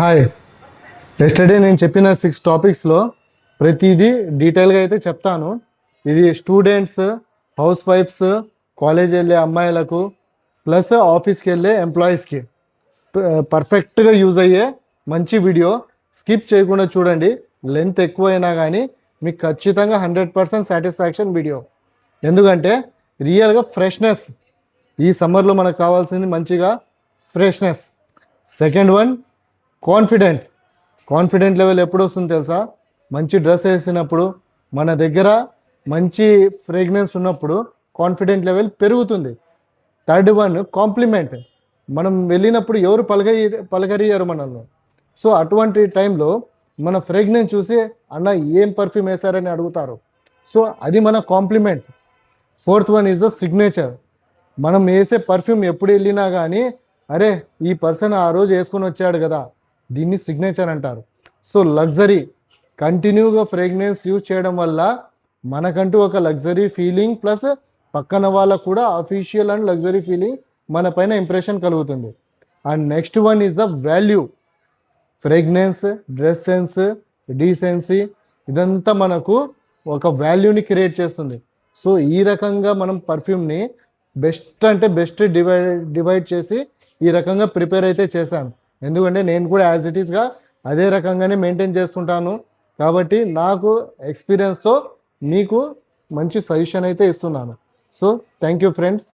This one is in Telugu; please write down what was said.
హాయ్. ఎస్టర్డే నేను చెప్పిన 6 టాపిక్స్లో ప్రతిదీ డీటెయిల్గా అయితే చెప్తాను. ఇది స్టూడెంట్స్, హౌస్ వైఫ్స్, కాలేజ్ వెళ్ళే అమ్మాయిలకు ప్లస్ ఆఫీస్కి వెళ్ళే ఎంప్లాయీస్కి పర్ఫెక్ట్గా యూజ్ అయ్యే మంచి వీడియో. స్కిప్ చేయకుండా చూడండి. లెంత్ ఎక్కువైనా కానీ మీకు ఖచ్చితంగా 100% సాటిస్ఫాక్షన్ వీడియో. ఎందుకంటే రియల్గా ఫ్రెష్నెస్ ఈ సమ్మర్లో మనకు కావాల్సింది మంచిగా freshness. Second one confident level ఎప్పుడు వస్తుంది తెలుసా? మంచి డ్రెస్ వేసినప్పుడు, మన దగ్గర మంచి ఫ్రేగ్రెన్స్ ఉన్నప్పుడు కాన్ఫిడెంట్ లెవెల్ పెరుగుతుంది. Third one compliment. మనం వెళ్ళినప్పుడు ఎవరు పలకరియరు మనల్ని. సో అటువంటి టైంలో మన ఫ్రేగ్రెన్స్ చూసి అన్న ఏం పర్ఫ్యూమ్ వేశారని అడుగుతారు. సో అది మన compliment. Fourth one is the signature. మనం వేసే పర్ఫ్యూమ్ ఎప్పుడు వెళ్ళినా కానీ అరే ఈ పర్సన్ ఆ రోజు వేసుకొని వచ్చాడు కదా, దీన్ని సిగ్నేచర్ అంటారు. సో లగ్జరీ, కంటిన్యూగా ఫ్రేగ్రెన్స్ యూజ్ చేయడం వల్ల మనకంటూ ఒక లగ్జరీ ఫీలింగ్ ప్లస్ పక్కన వాళ్ళకు కూడా అఫీషియల్ అండ్ లగ్జరీ ఫీలింగ్ మన పైన ఇంప్రెషన్ కలుగుతుంది. And next one is the value. Fragrance, dress sense, decency ఇదంతా మనకు ఒక వాల్యూని క్రియేట్ చేస్తుంది. సో ఈ రకంగా మనం పర్ఫ్యూమ్ని బెస్ట్ డివైడ్ చేసి ఈ రకంగా ప్రిపేర్ అయితే చేశాను. ఎందుకంటే నేను కూడా యాజ్ ఇట్ ఈస్గా అదే రకంగానే మెయింటైన్ చేస్తుంటాను. కాబట్టి నాకు ఎక్స్పీరియన్స్తో మీకు మంచి సజెషన్ అయితే ఇస్తున్నాను. So thank you friends.